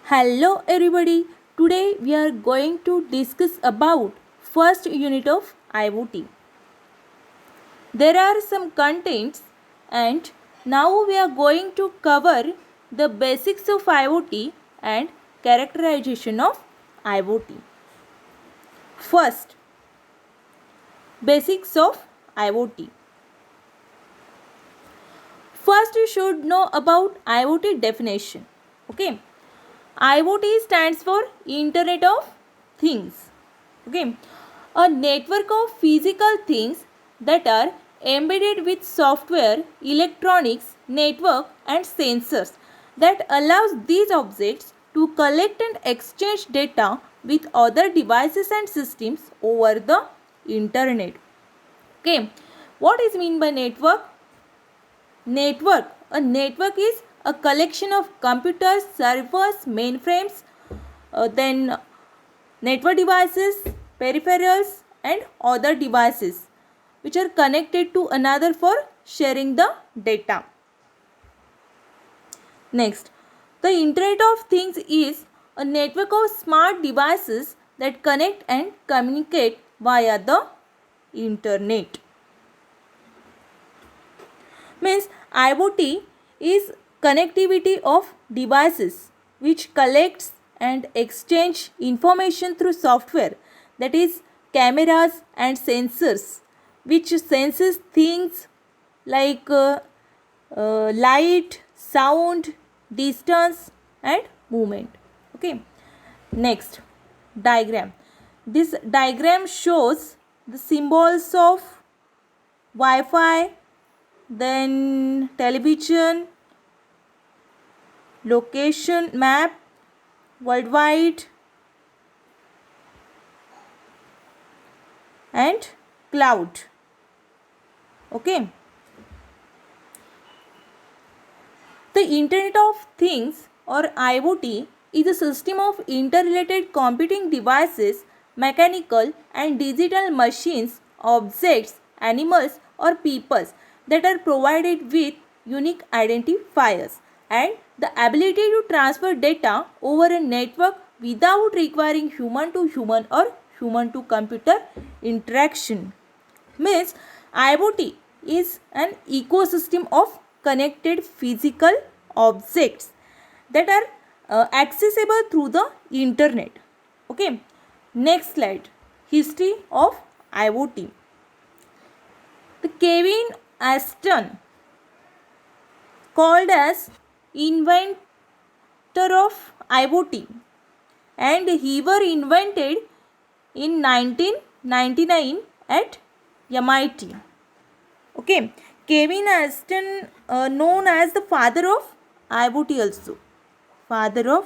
Hello everybody. Today we are going to discuss about first unit of IoT. There are some contents and now we are going to cover the basics of IoT and characterization of IoT. First, basics of IoT. First you should know about IoT definition. Okay. IoT stands for Internet of Things. Okay. A network of physical things that are embedded with software, electronics, network and sensors that allows these objects to collect and exchange data with other devices and systems over the internet. Okay. What is mean by network? Network. A network is a collection of computers, servers, mainframes, then network devices, peripherals and other devices which are connected to another for sharing the data. Next, the Internet of Things is a network of smart devices that connect and communicate via the internet. Means IoT is connectivity of devices which collects and exchange information through software, that is cameras and sensors which senses things like light, sound, distance and movement. Okay. Next, diagram. This diagram shows the symbols of Wi-Fi, then television, location map, worldwide and cloud. Okay. The Internet of Things or IoT is a system of interrelated computing devices, mechanical and digital machines, objects, animals or peoples that are provided with unique identifiers and the ability to transfer data over a network without requiring human to human or human to computer interaction. Means IoT is an ecosystem of connected physical objects that are accessible through the internet. Okay. Next slide. History of IoT. The Kevin Ashton, called as inventor of IoT, and he were invented in 1999 at MIT. Okay, Kevin Ashton, known as the father of IoT also. Father of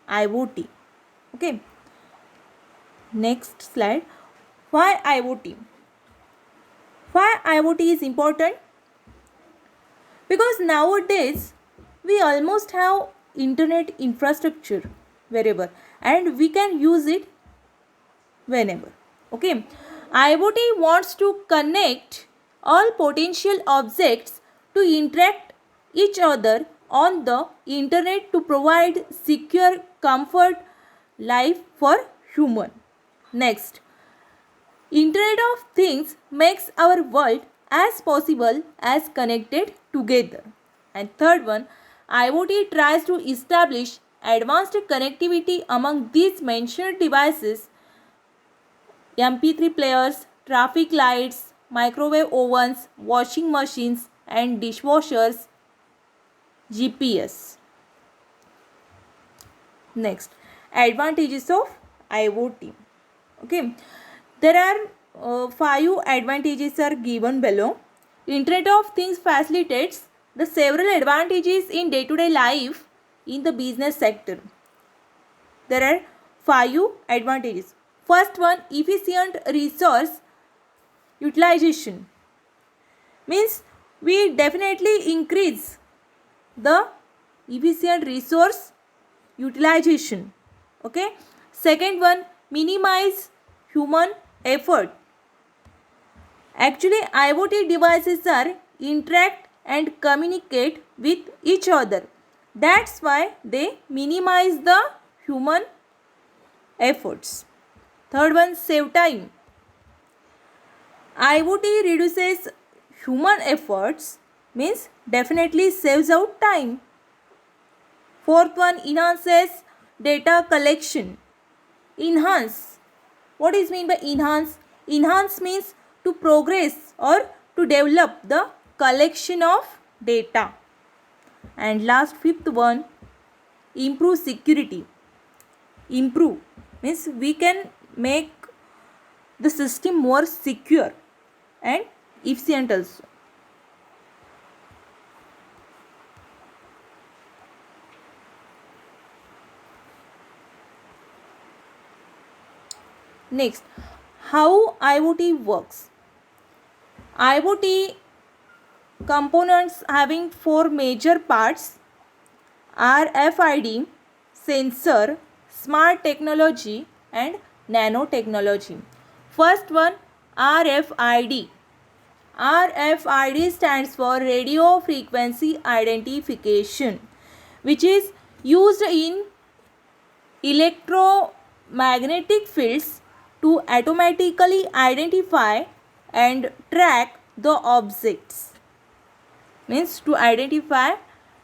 IoT. Okay. Next slide. Why IoT? Why IoT is important? Because nowadays we almost have internet infrastructure wherever and we can use it whenever. Okay. IoT wants to connect all potential objects to interact each other on the internet to provide secure comfort life for human. Next, Internet of Things makes our world as possible as connected together. And third one, IoT tries to establish advanced connectivity among these mentioned devices: MP3 players, traffic lights, microwave ovens, washing machines and dishwashers, GPS. Next, advantages of IoT. Okay, there are 5 advantages are given below. Internet of Things facilitates the several advantages in day-to-day life in the business sector. There are 5 advantages. First one, efficient resource utilization. Means we definitely increase the efficient resource utilization. Okay. Second one, minimize human effort. Actually, IoT devices are interact and communicate with each other That's why they minimize the human efforts. Third one, save time. IoT reduces human efforts, means definitely saves out time. Fourth one, enhances data collection. Enhance. What is mean by enhance? Enhance means to progress or to develop the collection of data. And last, fifth one, improve security. Improve means we can make the system more secure and efficient also. Next, how IoT works. IoT components having four major parts: RFID, sensor, smart technology and nanotechnology. First one, RFID. RFID stands for radio frequency identification, which is used in electromagnetic fields to automatically identify and track the objects. Means to identify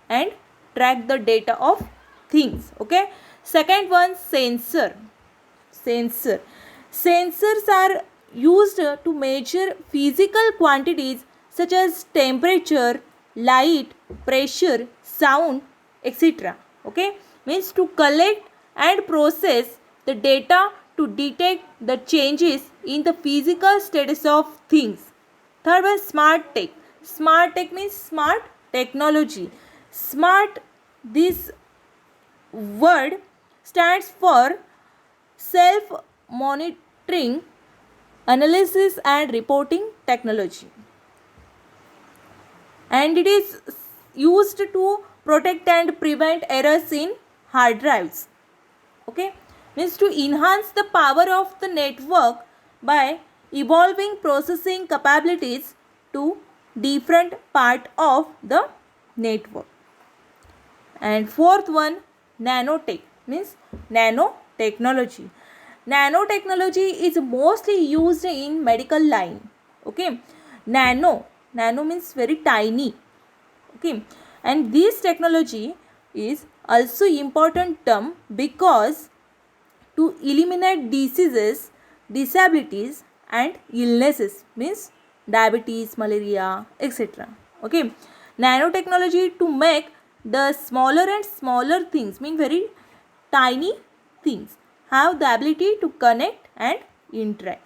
and track the data of things. Okay. Second one, sensor. Sensors are used to measure physical quantities such as temperature, light, pressure, sound, etc. Okay. Means to collect and process the data to detect the changes in the physical status of things. Third one, smart tech. Smart tech means smart technology. Smart, this word stands for self-monitoring, analysis and reporting technology. And it is used to protect and prevent errors in hard drives. Okay. Means to enhance the power of the network by evolving processing capabilities to different part of the network. And fourth one, nanotech means nanotechnology. Nanotechnology is mostly used in medical line. Okay. Nano means very tiny. Okay. And this technology is also important term because to eliminate diseases, disabilities and illnesses, means diabetes, malaria, etc. Okay. Nanotechnology to make the smaller and smaller things, mean very tiny things, have the ability to connect and interact.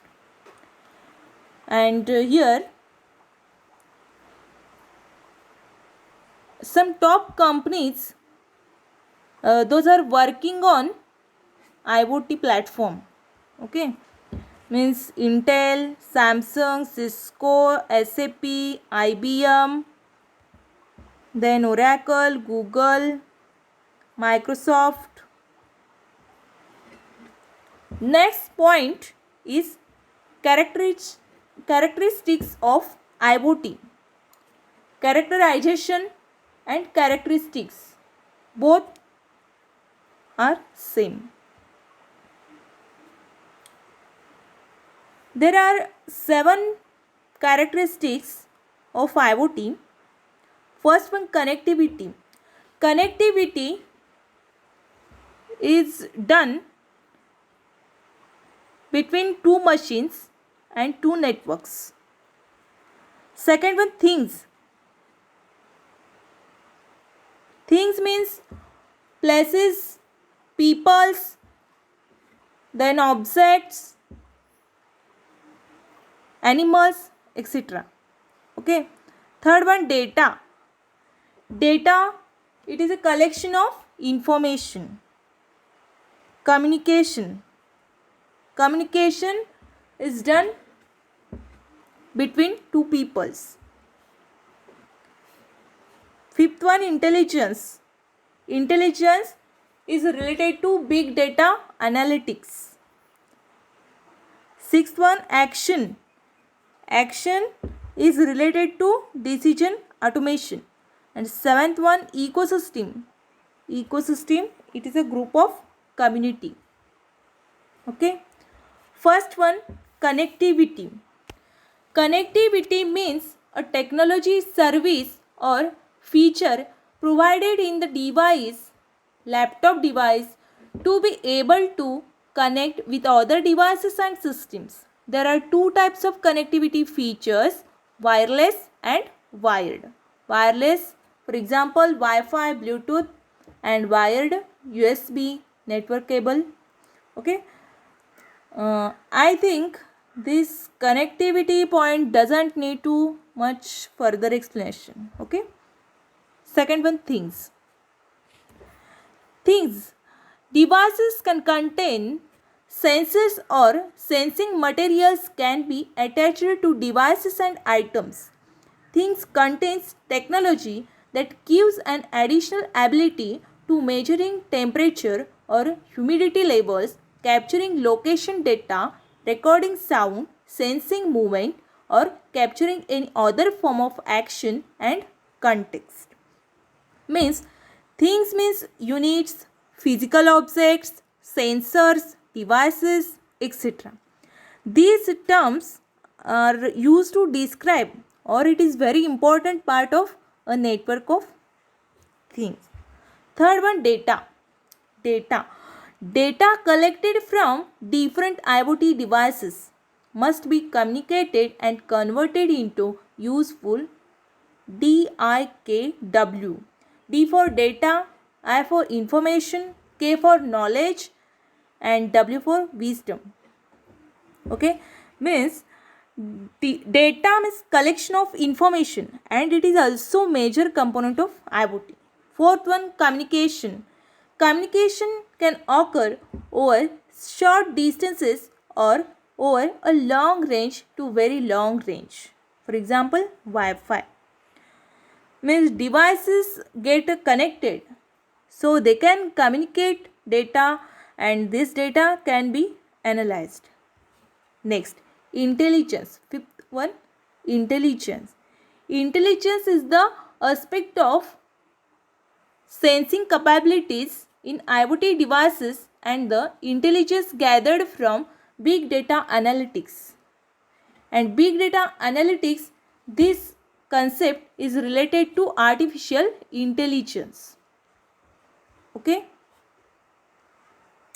And here some top companies, those are working on IoT platform. Okay. Means Intel, Samsung, Cisco, SAP, IBM, then Oracle, Google, Microsoft. Next point is characteristics of IoT. Characterization and characteristics both are same. There are 7 characteristics of IoT. First one, connectivity. Connectivity is done between two machines and two networks. Second one, things. Things means places, peoples, then objects, animals, etc. Okay. Third one, data. Data, it is a collection of information. Communication. Communication is done between two peoples. Fifth one, intelligence. Intelligence is related to big data analytics. Sixth one, action. Action is related to decision automation. And seventh one, ecosystem. ecosystem, it is a group of community. Okay. First one, connectivity. Connectivity means a technology, service or feature provided in the device, laptop device, to be able to connect with other devices and systems. There are two types of connectivity features, wireless and wired. Wireless, for example, Wi-Fi, Bluetooth, and wired USB network cable. Okay. I think this connectivity point doesn't need too much further explanation. Okay. Second one, things. Things. Devices can contain sensors or sensing materials can be attached to devices and items. Things contains technology that gives an additional ability to measuring temperature or humidity levels, capturing location data, recording sound, sensing movement, or capturing any other form of action and context. Means things means units, physical objects, sensors, devices, etc. These terms are used to describe, or it is very important part of a network of things. Third one, data. Data. Data collected from different IoT devices must be communicated and converted into useful DIKW. D for data, I for information, K for knowledge, and W for wisdom. Okay, means the data means collection of information and it is also major component of IoT. Fourth one, communication. Communication can occur over short distances or over a long range to very long range. For example, Wi-Fi. Means devices get connected so they can communicate data and this data can be analyzed. Next, intelligence. Fifth one, intelligence. Intelligence is the aspect of sensing capabilities in IoT devices and the intelligence gathered from big data analytics. And big data analytics, this concept is related to artificial intelligence. Okay?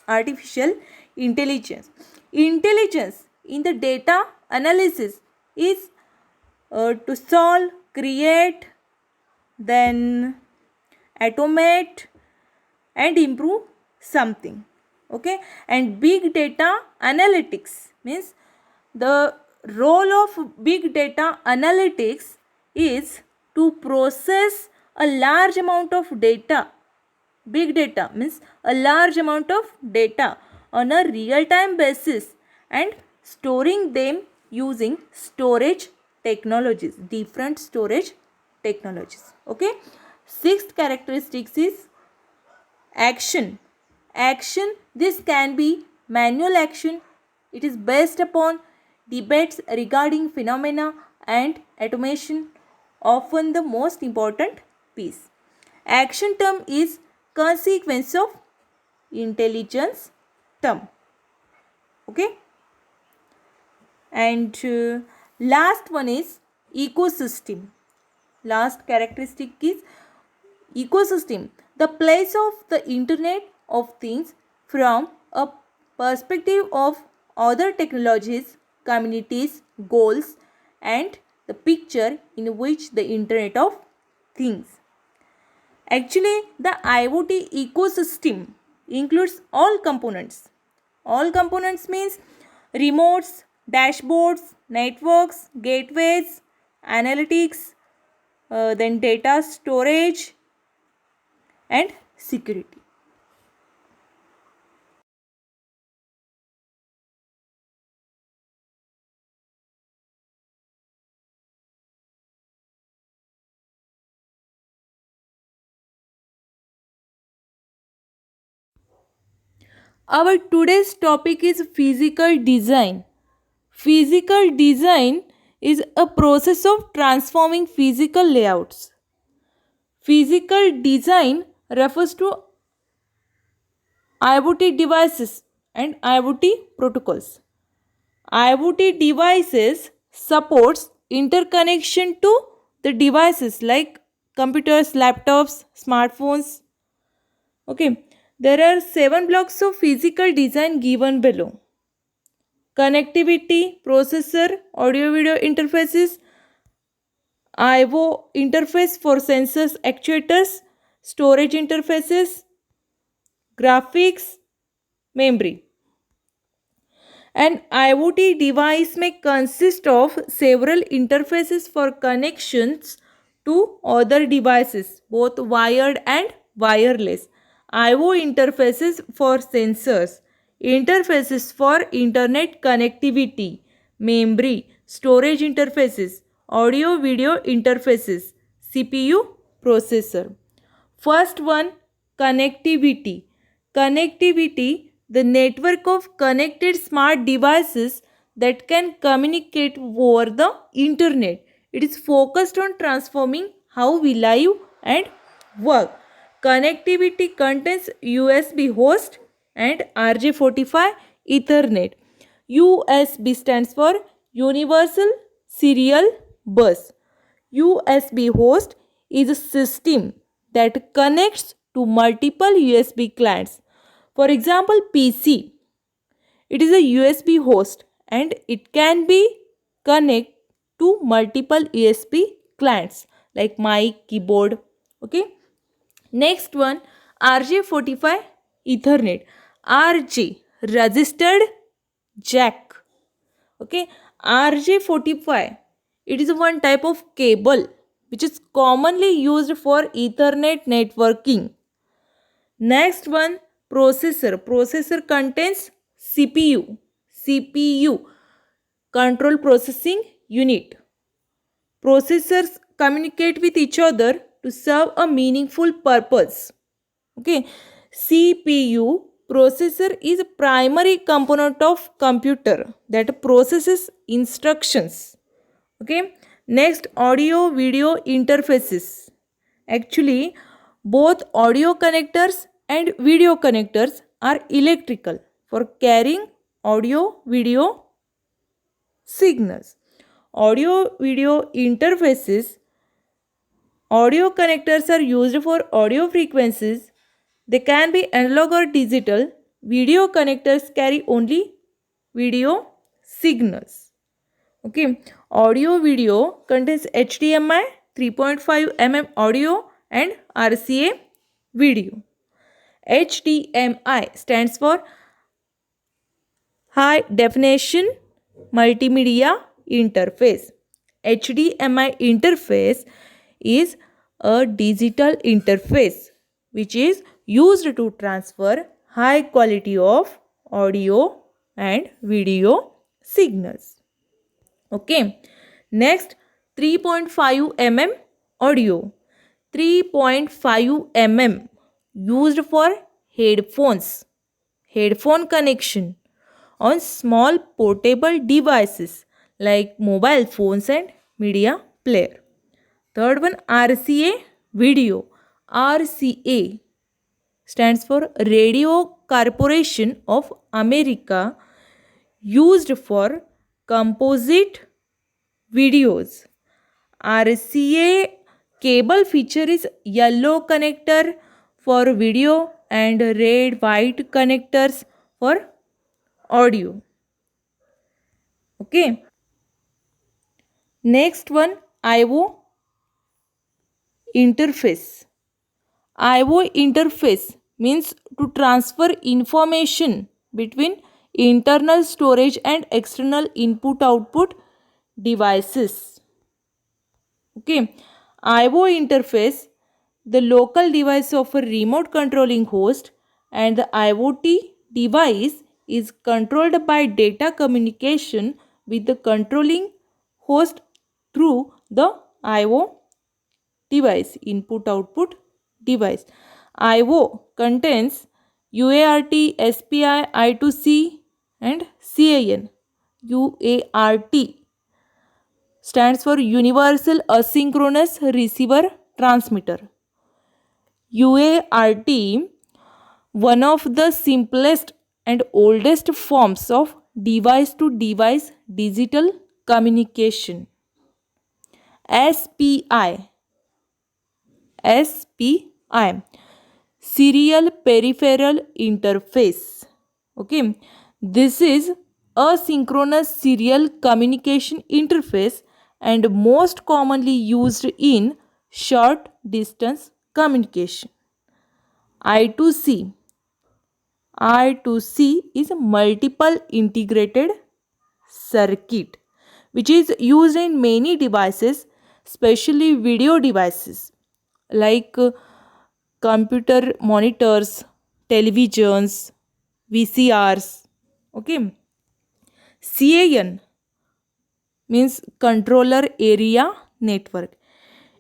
Artificial intelligence. Intelligence in the data analysis is to solve, create, then automate and improve something. Okay, and big data analytics means the role of big data analytics is to process a large amount of data. Big data means a large amount of data on a real-time basis and storing them using storage technologies, different storage technologies. Okay. Sixth characteristics is action. Action, this can be manual action. It is based upon debates regarding phenomena and automation, often the most important piece. Action term is consequence of intelligence term. Okay. And last one is ecosystem. Last characteristic is ecosystem, the place of the internet of things from a perspective of other technologies, communities, goals, and the picture in which the internet of things. Actually, the IoT ecosystem includes all components. All components means remotes, dashboards, networks, gateways, analytics, then data storage and security. Our today's topic is physical design. Physical design is a process of transforming physical layouts. Physical design refers to IoT devices and IoT protocols. IoT devices supports interconnection to the devices like computers, laptops, smartphones. Okay, there are 7 blocks of physical design given below. Connectivity, processor, audio video interfaces, IO interface for sensors, actuators, storage interfaces, graphics, memory. An IoT device may consist of several interfaces for connections to other devices, both wired and wireless. IO interfaces for sensors, interfaces for internet connectivity, memory, storage interfaces, audio video interfaces, CPU, processor. First one, connectivity. Connectivity, the network of connected smart devices that can communicate over the internet. It is focused on transforming how we live and work. Connectivity contains USB host and RJ45 Ethernet. USB stands for Universal Serial Bus. USB host is a system that connects to multiple USB clients. For example, PC. It is a USB host and it can be connect to multiple USB clients like mic, keyboard. Okay. Next one, RJ45 Ethernet. RJ, registered jack. Okay, RJ45, it is one type of cable which is commonly used for Ethernet networking. Next one, processor. Processor contains CPU, control processing unit. Processors communicate with each other to serve a meaningful purpose. Okay, CPU, processor, is a primary component of computer that processes instructions. Okay, next, audio video interfaces. Actually, both audio connectors and video connectors are electrical for carrying audio video signals. Audio video interfaces. Audio connectors are used for audio frequencies. They can be analog or digital. Video connectors carry only video signals. Okay, audio video contains HDMI, 3.5 mm audio and RCA video. HDMI stands for High Definition Multimedia Interface. HDMI interface is a digital interface which is used to transfer high quality of audio and video signals. Okay, next, 3.5 mm audio. 3.5 mm used for headphone connection on small portable devices like mobile phones and media player. Third one, RCA video. RCA stands for Radio Corporation of America, used for composite videos. RCA cable feature is yellow connector for video and red white connectors for audio. Okay. Next one, IO interface. IO interface means to transfer information between internal storage and external input output devices. Okay, IO interface, the local device of a remote controlling host, and the IoT device is controlled by data communication with the controlling host through the IO device, input output device. IO contains UART, SPI, I2C and CAN. UART stands for Universal Asynchronous Receiver Transmitter. UART, one of the simplest and oldest forms of device to device digital communication. SPI, SPI, Serial Peripheral Interface. Okay, this is a synchronous serial communication interface and most commonly used in short distance communication. I2C, I2C is a multiple integrated circuit which is used in many devices, especially video devices like computer monitors, televisions, VCRs. Okay. CAN means controller area network.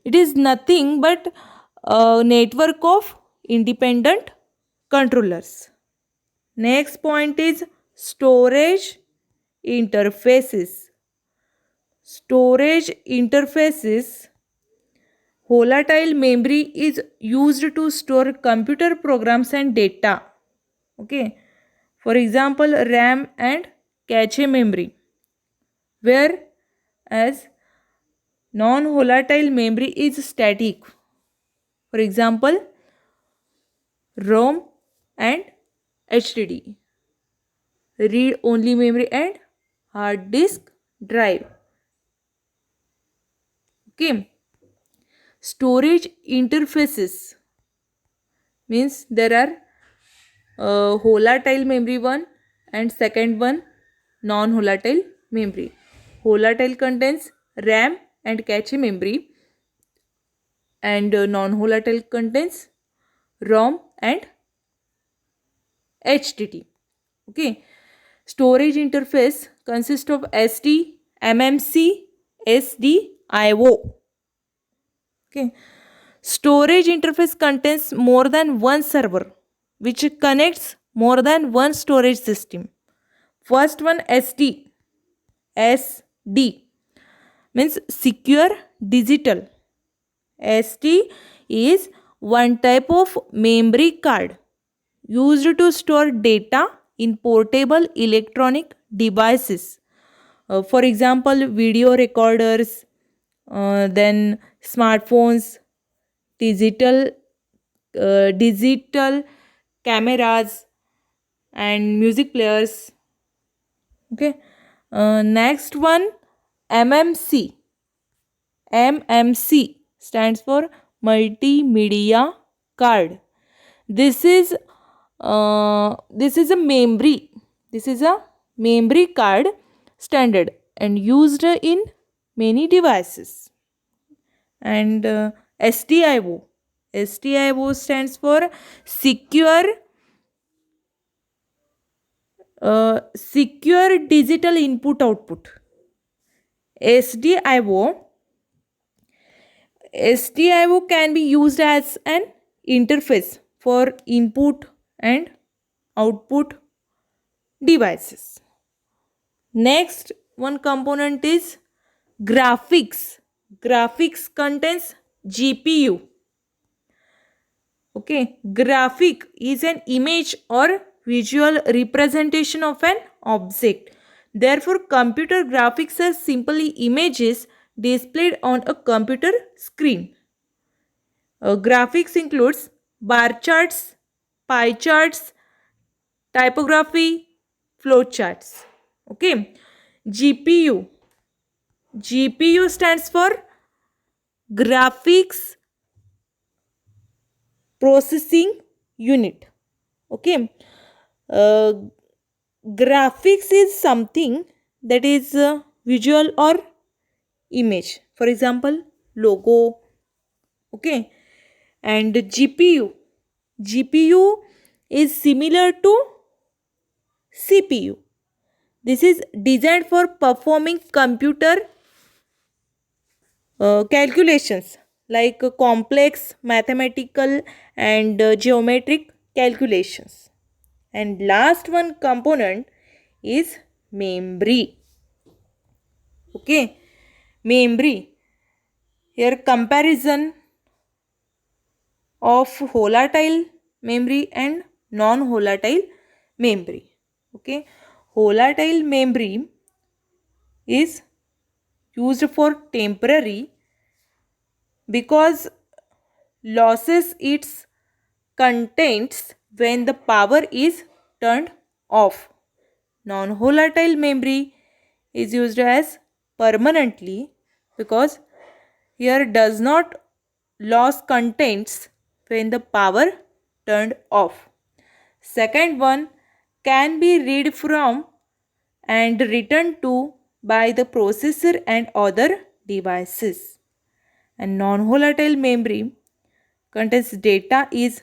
It is nothing but a network of independent controllers. Next point is storage interfaces. Storage interfaces. Volatile memory is used to store computer programs and data. Okay. For example, RAM and cache memory. Whereas non-volatile memory is static. For example, ROM and HDD. Read only memory and hard disk drive. Okay. Storage interfaces means there are volatile memory one and second one non-volatile memory. Volatile contains RAM and cache memory and non-volatile contains ROM and HDD. Okay. Storage interface consists of SD, MMC, SDIO. Okay. Storage interface contains more than one server which connects more than one storage system. First one SD. SD means secure digital. SD is one type of memory card used to store data in portable electronic devices. For example, video recorders, then smartphones, digital digital cameras, and music players. Okay. Next one, MMC. MMC stands for multimedia card. This is a memory. This is a memory card standard and used in many devices. And SDIO. SDIO stands for secure digital input output. SDIO can be used as an interface for input and output devices. Next one component is graphics. Graphics contains GPU. Okay, graphic is an image or visual representation of an object. Therefore, computer graphics are simply images displayed on a computer screen. Graphics includes bar charts, pie charts, typography, flow charts. Okay, GPU. GPU stands for graphics processing unit. Okay, uh, graphics is something that is visual or image. For example, logo. Okay, and GPU is similar to CPU. This is designed for performing computer calculations like complex mathematical and geometric calculations. And last one component is memory. Okay, memory. Here comparison of volatile memory and non-volatile memory. Okay, volatile memory is used for temporary because loses its contents when the power is turned off. Non-volatile memory is used as permanently because here does not lose contents when the power turned off. Second one can be read from and written to by the processor and other devices. And non-volatile memory contains data is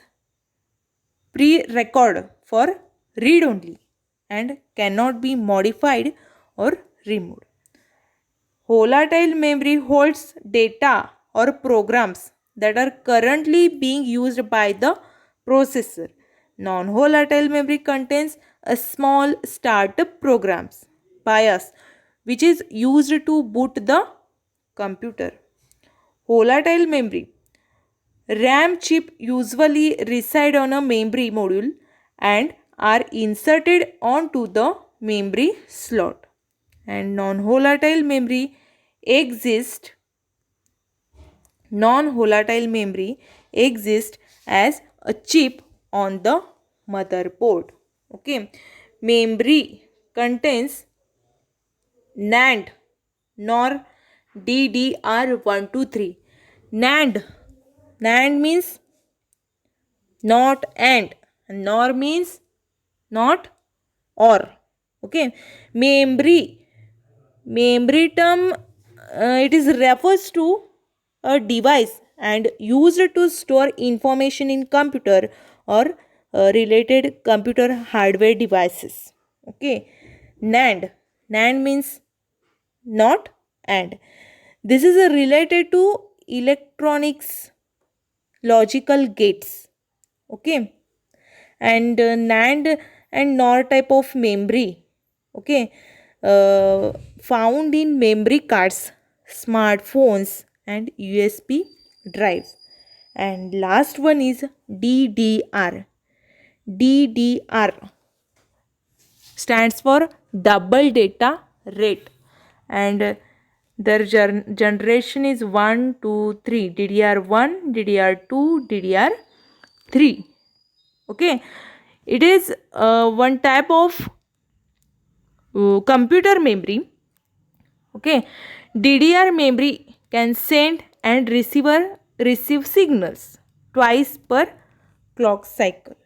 pre-record for read only and cannot be modified or removed. Volatile memory holds data or programs that are currently being used by the processor. Non-volatile memory contains a small startup programs BIOS which is used to boot the computer. Volatile memory RAM chip usually reside on a memory module and are inserted onto the memory slot. And non-volatile memory exists as a chip on the motherboard. Okay, memory contains NAND nor DDR123. NAND means not and nor means not or. Okay, memory term it is refers to a device and used to store information in computer or related computer hardware devices. Okay, NAND means not and. This is related to electronics logical gates. Okay, and NAND and NOR type of memory. Okay, found in memory cards, smartphones and USB drives. And last one is DDR. DDR stands for double data rate and their generation is 1, 2, 3. DDR1, DDR2, DDR3. Okay, it is one type of computer memory. Okay, DDR memory can send and receive signals twice per clock cycle.